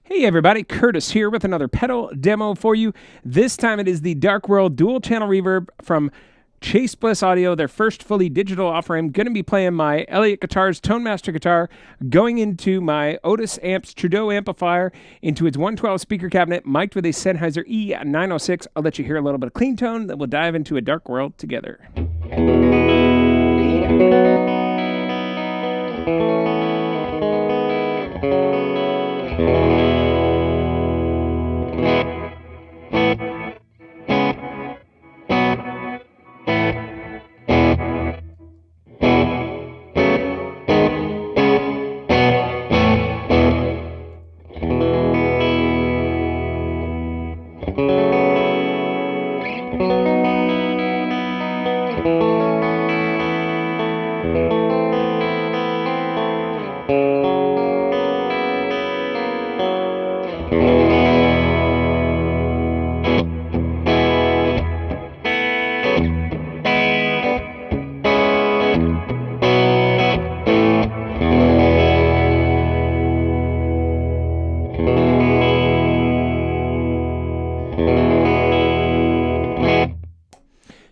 Hey everybody, Curtis here with another pedal demo for you. This time it is the Dark World dual channel reverb from Chase Bliss Audio, their first fully digital offering. I'm going to be playing my Elliott Guitars Tone Master guitar, going into my Otis Amps Trudeau amplifier, into its 112 speaker cabinet, mic'd with a Sennheiser E906. I'll let you hear a little bit of clean tone, then we'll dive into a Dark World together.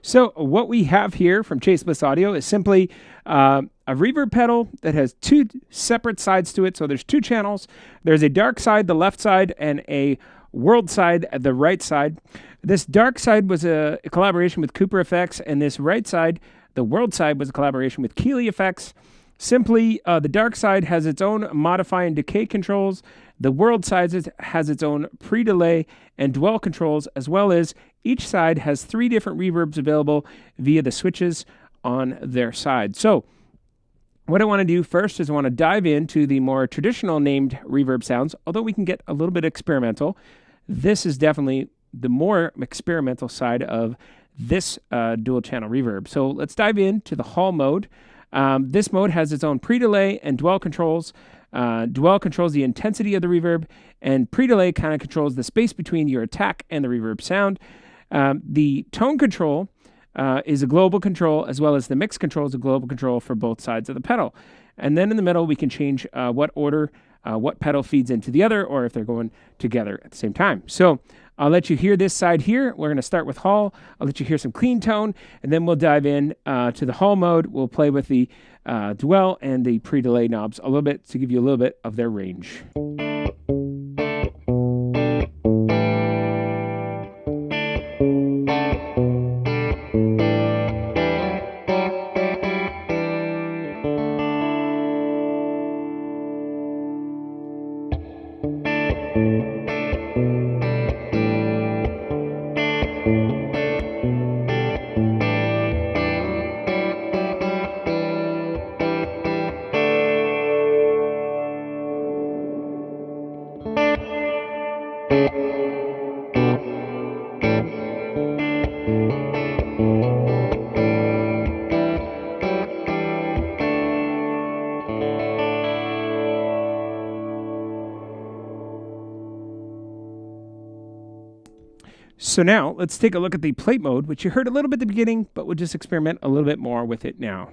So what we have here from Chase Bliss Audio is simply a reverb pedal that has two separate sides to it. So there's two channels. There's a dark side, the left side, and a world side, the right side. This dark side was a collaboration with Cooper Effects, and this right side, the world side, was a collaboration with Keeley Effects. Simply, the dark side has its own modify and decay controls. The world side has its own pre-delay and dwell controls, as well as each side has three different reverbs available via the switches on their side. So what I want to do first is I want to dive into the more traditional named reverb sounds, although we can get a little bit experimental. This is definitely the more experimental side of this dual channel reverb. So let's dive into the hall mode. This mode has its own pre-delay and dwell controls. Dwell controls the intensity of the reverb, and pre-delay kind of controls the space between your attack and the reverb sound. The tone control is a global control, as well as the mix control is a global control for both sides of the pedal. And then in the middle, we can change what order what pedal feeds into the other, or if they're going together at the same time. So I'll let you hear this side here. We're going to start with hall. I'll let you hear some clean tone, and then we'll dive in to the hall mode. We'll play with the dwell and the pre-delay knobs a little bit to give you a little bit of their range. So now let's take a look at the plate mode, which you heard a little bit at the beginning, but we'll just experiment a little bit more with it now.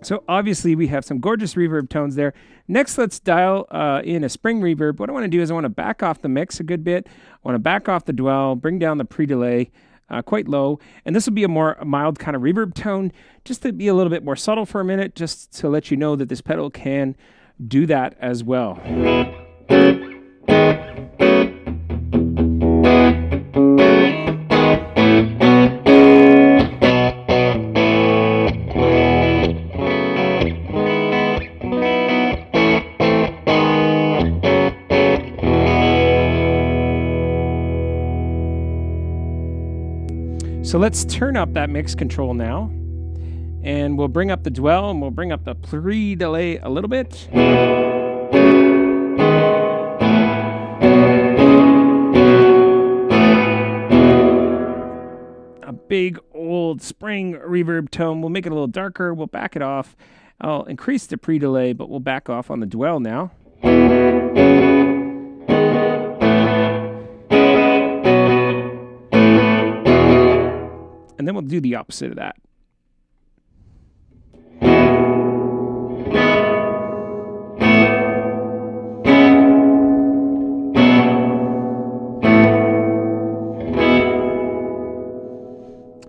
So obviously we have some gorgeous reverb tones there. Next, let's dial in a spring reverb. What I want to do is I want to back off the mix a good bit. I want to back off the dwell, bring down the pre-delay quite low. And this will be a more mild kind of reverb tone, just to be a little bit more subtle for a minute, just to let you know that this pedal can do that as well. So let's turn up that mix control now. And we'll bring up the dwell, and we'll bring up the pre-delay a little bit. A big old spring reverb tone. We'll make it a little darker. We'll back it off. I'll increase the pre-delay, but we'll back off on the dwell now. And then we'll do the opposite of that.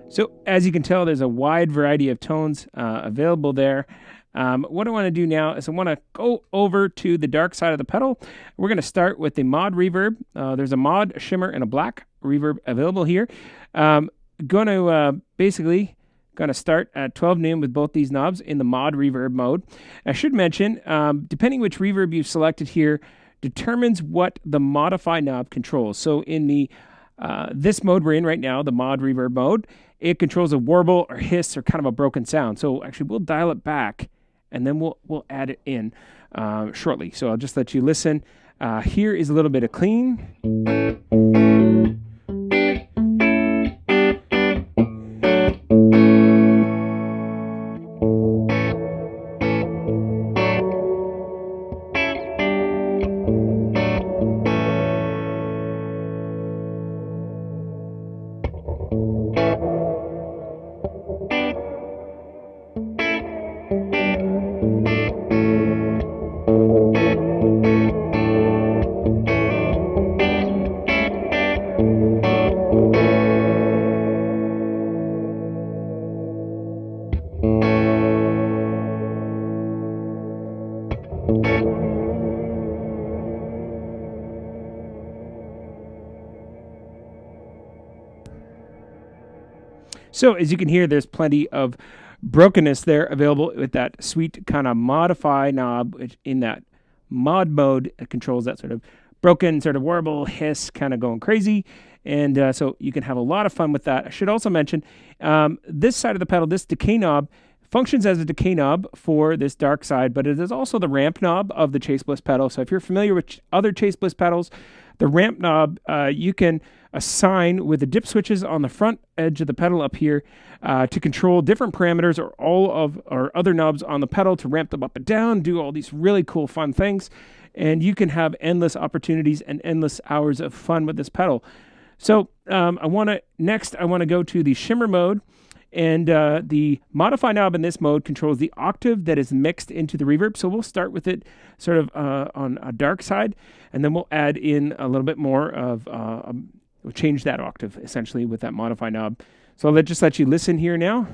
So as you can tell, there's a wide variety of tones available there. What I want to do now is I want to go over to the dark side of the pedal. We're going to start with the mod reverb. There's a mod, a shimmer, and a black reverb available here. Going to start at 12 noon with both these knobs in the mod reverb mode. I should mention, depending which reverb you've selected here, determines what the modify knob controls. So in the this mode we're in right now, the mod reverb mode, it controls a warble or hiss or kind of a broken sound. So actually we'll dial it back and then we'll add it in shortly. So I'll just let you listen. Here is a little bit of clean. So as you can hear, there's plenty of brokenness there available with that sweet kind of modify knob, which in that mod mode, it controls that sort of broken sort of warble, hiss, kind of going crazy. And so you can have a lot of fun with that. I should also mention this side of the pedal, this decay knob, functions as a decay knob for this dark side, but it is also the ramp knob of the Chase Bliss pedal. So if you're familiar with other Chase Bliss pedals, the ramp knob you can assign with the dip switches on the front edge of the pedal up here to control different parameters or all of our other knobs on the pedal to ramp them up and down, do all these really cool fun things. And you can have endless opportunities and endless hours of fun with this pedal. So I want to go to the shimmer mode. And the modify knob in this mode controls the octave that is mixed into the reverb. So we'll start with it sort of on a dark side, and then we'll add in a little bit more of, we'll change that octave essentially with that modify knob. So I'll just let you listen here now.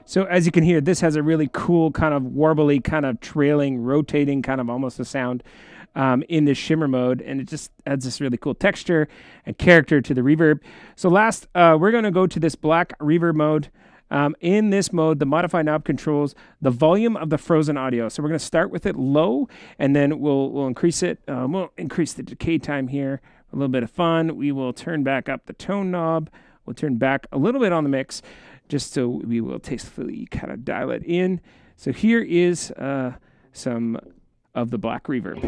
So as you can hear, this has a really cool kind of warbly, kind of trailing, rotating, kind of almost a sound in this shimmer mode. And it just adds this really cool texture and character to the reverb. So last, we're going to go to this black reverb mode. In this mode, the modify knob controls the volume of the frozen audio. So we're going to start with it low, and then we'll increase it. We'll increase the decay time here. A little bit of fun. We will turn back up the tone knob. We'll turn back a little bit on the mix, just so we will tastefully kind of dial it in. So here is some of the black reverb.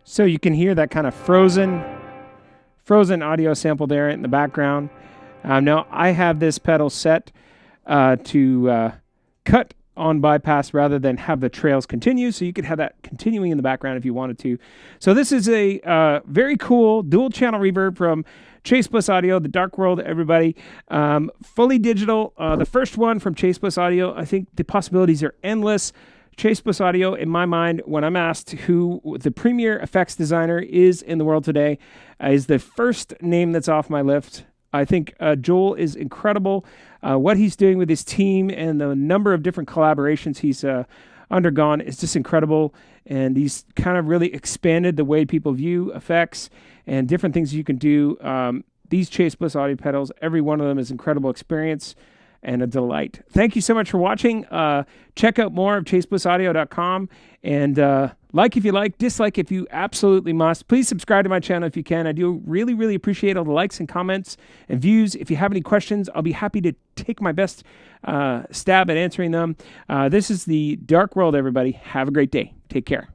So you can hear that kind of frozen audio sample there in the background. Now I have this pedal set to cut on bypass rather than have the trails continue, so you could have that continuing in the background if you wanted to. So this is a very cool dual channel reverb from Chase Bliss Audio, the Dark World, everybody. Fully digital, the first one from Chase Bliss Audio. I think the possibilities are endless. Chase Bliss Audio, in my mind, when I'm asked who the premier effects designer is in the world today, is the first name that's off my list. I think Joel is incredible. What he's doing with his team and the number of different collaborations he's undergone is just incredible. And he's kind of really expanded the way people view effects and different things you can do. These Chase Bliss Audio pedals, every one of them is an incredible experience and a delight. Thank you so much for watching. Check out more of chaseblissaudio.com and like if you like, dislike if you absolutely must. Please subscribe to my channel if you can. I do really, really appreciate all the likes and comments and views. If you have any questions, I'll be happy to take my best stab at answering them. This is the Dark World, everybody. Have a great day. Take care.